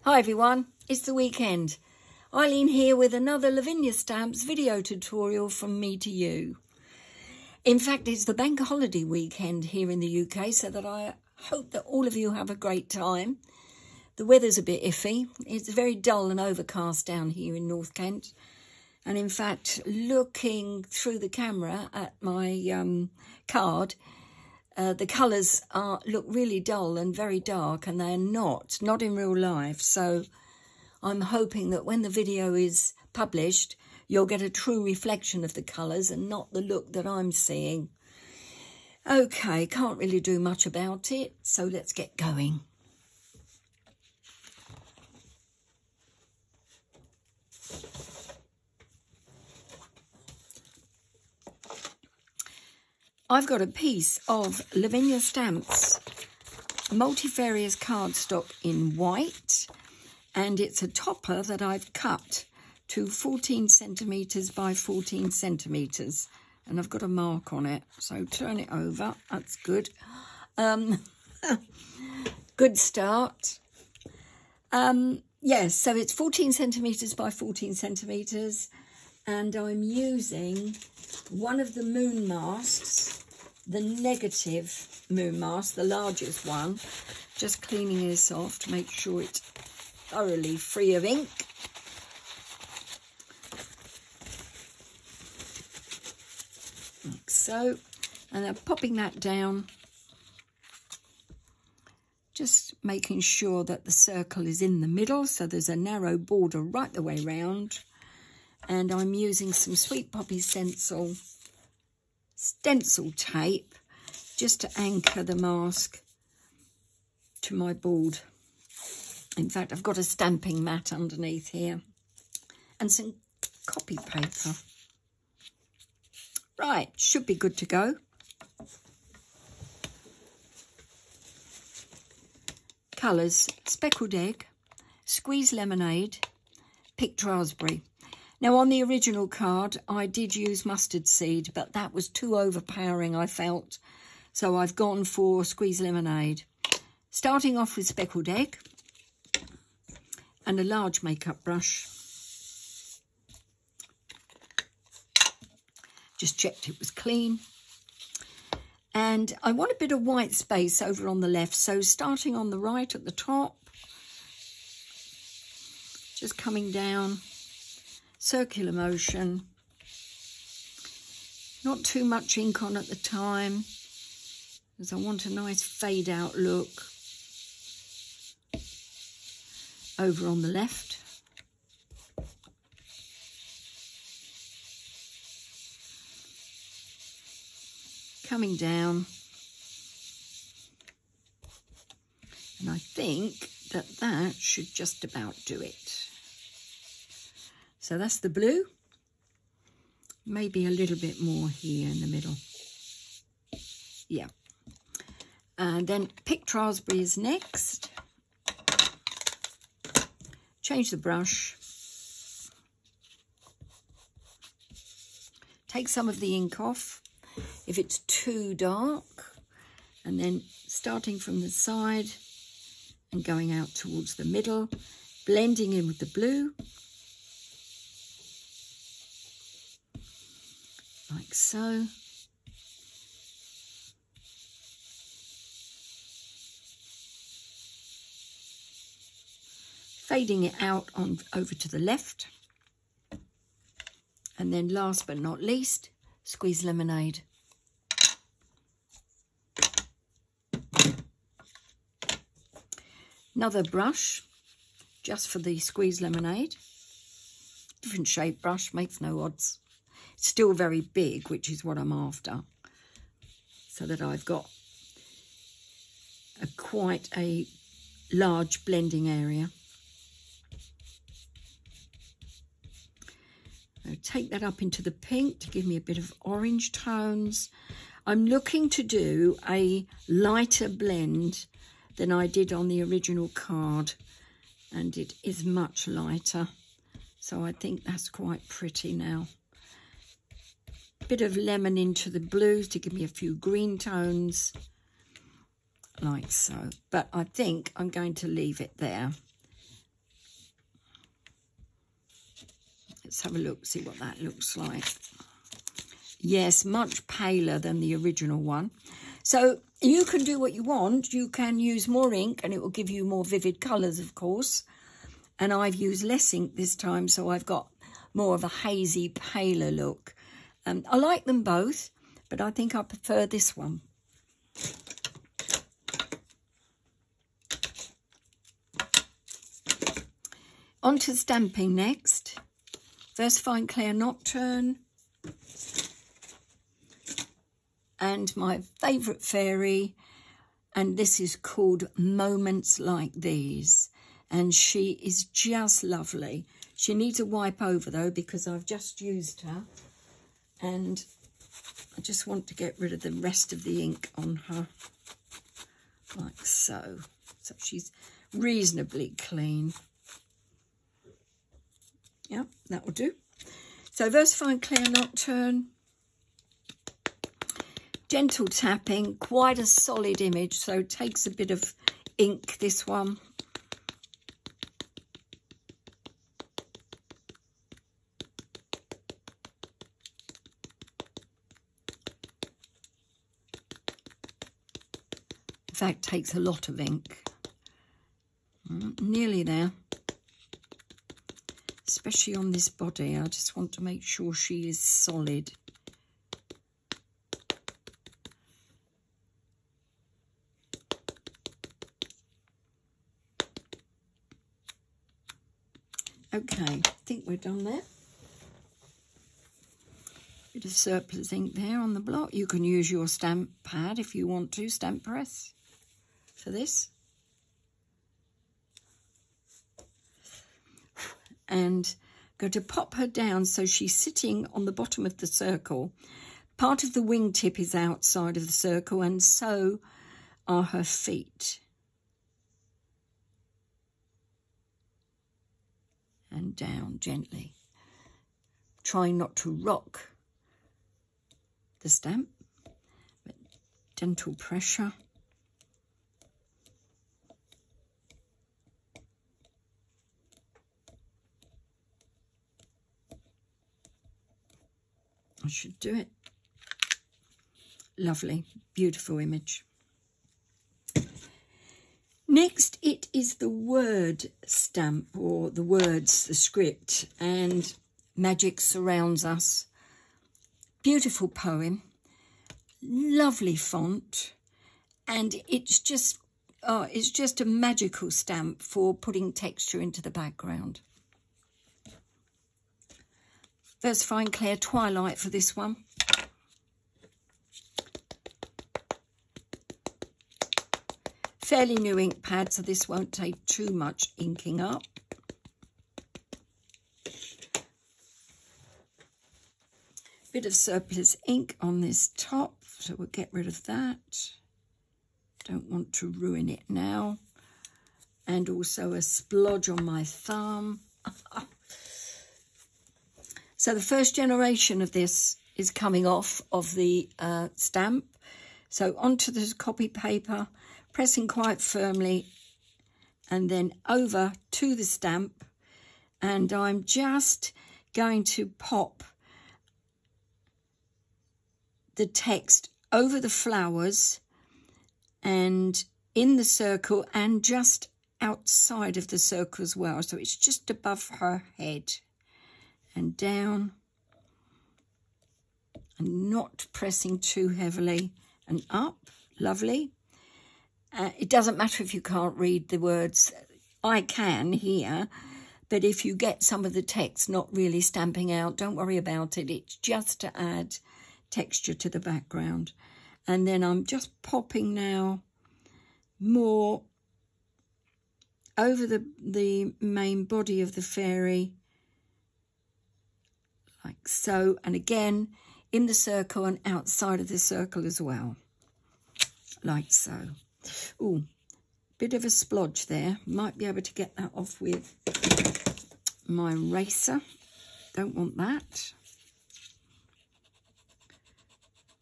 Hi everyone, it's the weekend. Eileen here with another Lavinia Stamps video tutorial from me to you. In fact, it's the bank holiday weekend here in the UK, so that I hope that all of you have a great time. The weather's a bit iffy. It's very dull and overcast down here in North Kent. And in fact, looking through the camera at my card, the colours look really dull and very dark, and they're not in real life. So I'm hoping that when the video is published, you'll get a true reflection of the colours and not the look that I'm seeing. Okay, can't really do much about it, so let's get going. I've got a piece of Lavinia Stamps multifarious cardstock in white, and it's a topper that I've cut to 14 centimetres by 14 centimetres, and I've got a mark on it, so turn it over. That's good. Good start. Yes, so it's 14 centimetres by 14 centimetres, and I'm using one of the moon masks, the negative moon mask, the largest one, just cleaning this off to make sure it's thoroughly free of ink. Like so, and I'm popping that down, just making sure that the circle is in the middle, so there's a narrow border right the way round. And I'm using some Sweet Poppy stencil tape just to anchor the mask to my board. In fact, I've got a stamping mat underneath here and some copy paper. Right, should be good to go. Colours: Speckled Egg, Squeezed Lemonade, Picked Raspberry. Now, on the original card, I did use mustard seed, but that was too overpowering, I felt. So I've gone for Squeezed Lemonade. Starting off with Speckled Egg and a large makeup brush. Just checked it was clean. And I want a bit of white space over on the left. So starting on the right at the top, just coming down. Circular motion, not too much ink on at the time, as I want a nice fade out look. Over on the left. Coming down. And I think that should just about do it. So that's the blue, maybe a little bit more here in the middle. Yeah. And then Picked Raspberry is next. Change the brush. Take some of the ink off if it's too dark. And then starting from the side and going out towards the middle, blending in with the blue. Like so. Fading it out on over to the left. And then last but not least, Squeezed Lemonade. Another brush just for the Squeezed Lemonade. Different shape brush, makes no odds. Still very big, which is what I'm after, so that I've got quite a large blending area. I'll take that up into the pink to give me a bit of orange tones. I'm looking to do a lighter blend than I did on the original card, and it is much lighter, so I think that's quite pretty now. Bit of lemon into the blues to give me a few green tones, like so. But I think I'm going to leave it there Let's have a look, see what that looks like. Yes, much paler than the original one. So you can do what you want. You can use more ink and it will give you more vivid colours, of course. And I've used less ink this time, so I've got more of a hazy, paler look. I like them both, but I think I prefer this one. On to stamping next. Versifying Clair Nocturne. And my favourite fairy, and this is called Moments Like These. And she is just lovely. She needs a wipe over though, because I've just used her. And I just want to get rid of the rest of the ink on her. Like so. So she's reasonably clean. Yeah, that will do. So Versifying Clair Nocturne. Gentle tapping, quite a solid image, so it takes a bit of ink, this one. In fact, takes a lot of ink. Nearly there. Especially on this body, I just want to make sure she is solid. Okay, I think we're done there. Bit of surplus ink there on the block. You can use your stamp pad if you want to, stamp press, for this. And go to pop her down so she's sitting on the bottom of the circle. Part of the wingtip is outside of the circle, and so are her feet. And down gently. Trying not to rock the stamp, but gentle pressure. I should do it. Lovely, beautiful image. Next, it is the word stamp, or the words, the script, and magic surrounds us. Beautiful poem, lovely font, and it's just a magical stamp for putting texture into the background. Versifying Clair Twilight for this one. Fairly new ink pad, so this won't take too much inking up. Bit of surplus ink on this top, so we'll get rid of that. Don't want to ruin it now. And also a splodge on my thumb. So the first generation of this is coming off of the stamp. So onto the copy paper, pressing quite firmly, and then over to the stamp. And I'm just going to pop the text over the flowers and in the circle and just outside of the circle as well. So it's just above her head and down, and not pressing too heavily, and up. Lovely. It doesn't matter if you can't read the words. I can here, but if you get some of the text not really stamping out, don't worry about it. It's just to add texture to the background. And then I'm just popping now more over the main body of the fairy, like so, and again in the circle and outside of the circle as well, like so. Ooh, bit of a splodge there. Might be able to get that off with my eraser. Don't want that.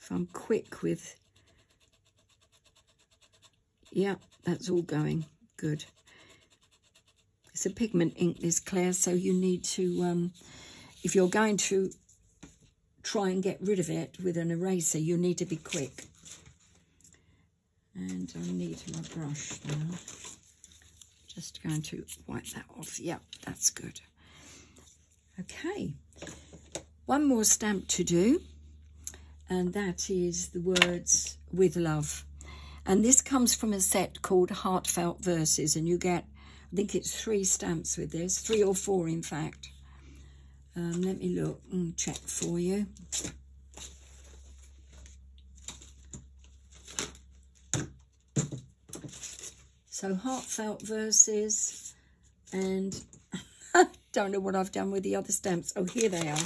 If I'm quick with... Yeah, that's all going. Good. It's a pigment ink, this Clair, so you need to if you're going to try and get rid of it with an eraser, you need to be quick. And I need my brush now. Just going to wipe that off. Yep, that's good. Okay, one more stamp to do, and that is the words "with love." And this comes from a set called Heartfelt Verses, and you get, I think it's 3 stamps with this, 3 or 4 in fact. Let me look and check for you. So Heartfelt Verses, and don't know what I've done with the other stamps. Oh, here they are.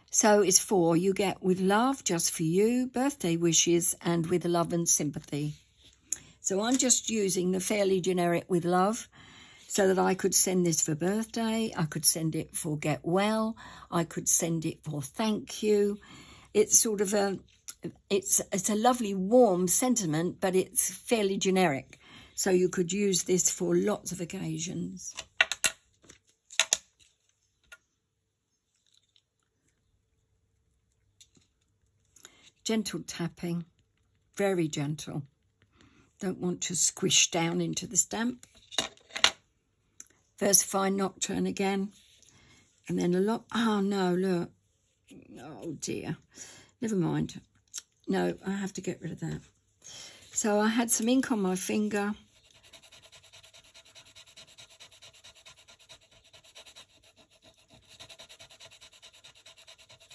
So it's 4. You get "with love," "just for you," "birthday wishes," and "with love and sympathy." So I'm just using the fairly generic "with love," so that I could send this for birthday, I could send it for get well, I could send it for thank you. It's sort of it's a lovely warm sentiment, but it's fairly generic. So you could use this for lots of occasions. Gentle tapping, very gentle. Don't want to squish down into the stamp. Versify Nocturne again. And then a lot. Oh, no, look. Oh, dear. Never mind. No, I have to get rid of that. So I had some ink on my finger.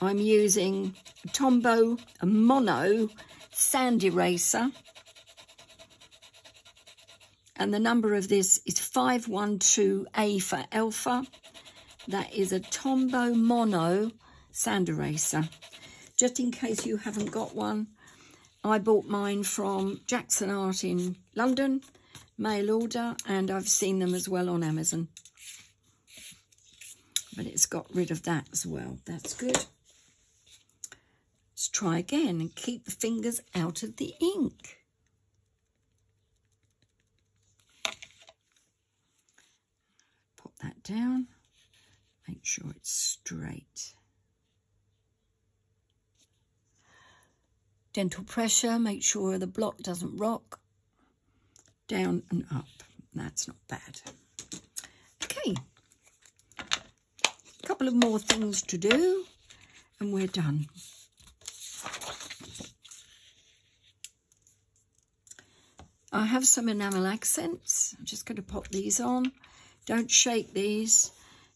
I'm using Tombow Mono Sand Eraser. And the number of this is 512A for Alpha. That is a Tombow Mono Sand Eraser. Just in case you haven't got one, I bought mine from Jackson Art in London, mail order, and I've seen them as well on Amazon. But it's got rid of that as well. That's good. Let's try again and keep the fingers out of the ink. Put that down. Make sure it's straight. Gentle pressure, make sure the block doesn't rock. Down and up. That's not bad. Okay. A couple of more things to do and we're done. I have some Enamel Accents. I'm just going to pop these on. Don't shake these.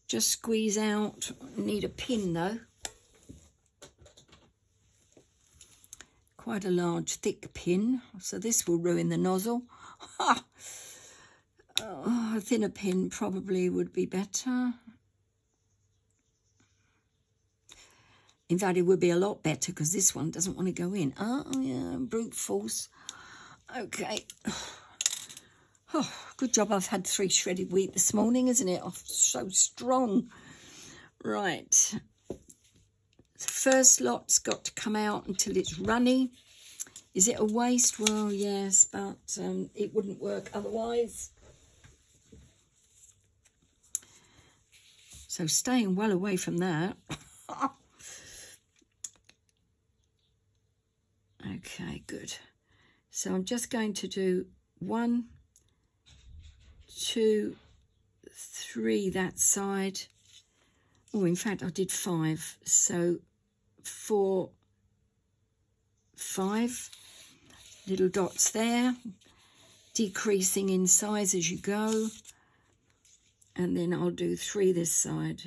Just squeeze out. Need a pin though. Quite a large, thick pin, so this will ruin the nozzle. Oh, a thinner pin probably would be better. In fact, it would be a lot better because this one doesn't want to go in. Oh, yeah, brute force. Okay. Oh, good job I've had 3 shredded wheat this morning, isn't it? Oh, so strong. Right. The first lot's got to come out until it's runny. Is it a waste? Well, yes, but it wouldn't work otherwise. So staying well away from that. Okay, good. So I'm just going to do 1, 2, 3 that side. Oh, in fact, I did 5. So 4, 5 little dots there, decreasing in size as you go. And then I'll do 3 this side.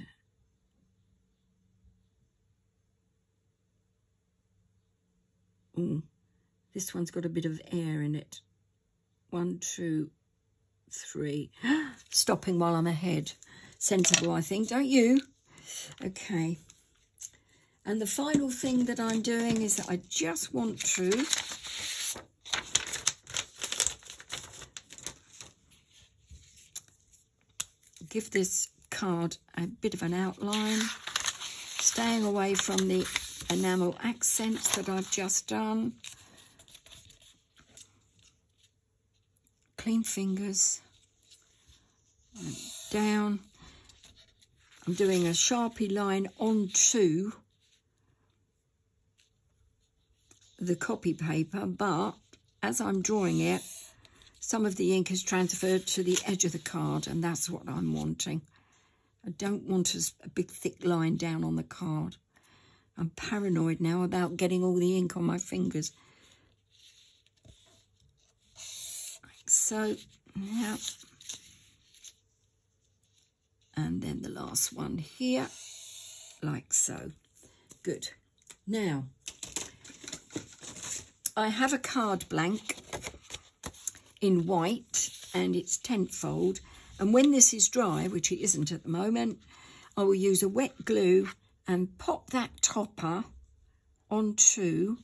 Ooh, this one's got a bit of air in it. 1, 2, 3. Stopping while I'm ahead. Sensible, I think, don't you? Okay. And the final thing that I'm doing is that I just want to give this card a bit of an outline, staying away from the enamel accents that I've just done. Clean fingers, and down. I'm doing a Sharpie line onto the copy paper, but as I'm drawing it, some of the ink is transferred to the edge of the card, and that's what I'm wanting. I don't want a big thick line down on the card. I'm paranoid now about getting all the ink on my fingers. Like so, yeah. And then the last one here, like so. Good. Now, I have a card blank in white, and it's tenfold. And when this is dry, which it isn't at the moment, I will use a wet glue and pop that topper onto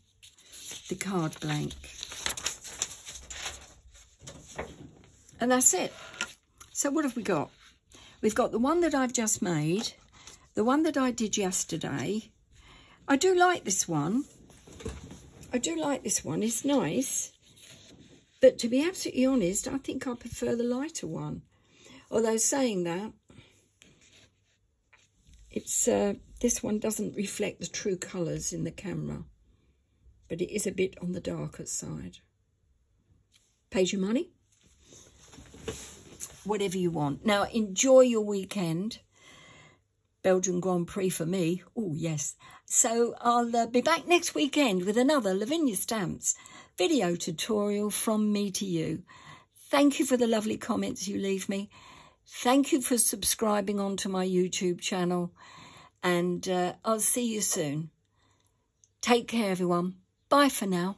the card blank. And that's it. So what have we got? We've got the one that I've just made, the one that I did yesterday. I do like this one. I do like this one. It's nice. But to be absolutely honest, I think I prefer the lighter one. Although saying that, it's this one doesn't reflect the true colours in the camera. But it is a bit on the darker side. Pays your money. Whatever you want. Now, enjoy your weekend. Belgian Grand Prix for me. Oh, yes. So I'll be back next weekend with another Lavinia Stamps video tutorial from me to you. Thank you for the lovely comments you leave me. Thank you for subscribing onto my YouTube channel. And I'll see you soon. Take care, everyone. Bye for now.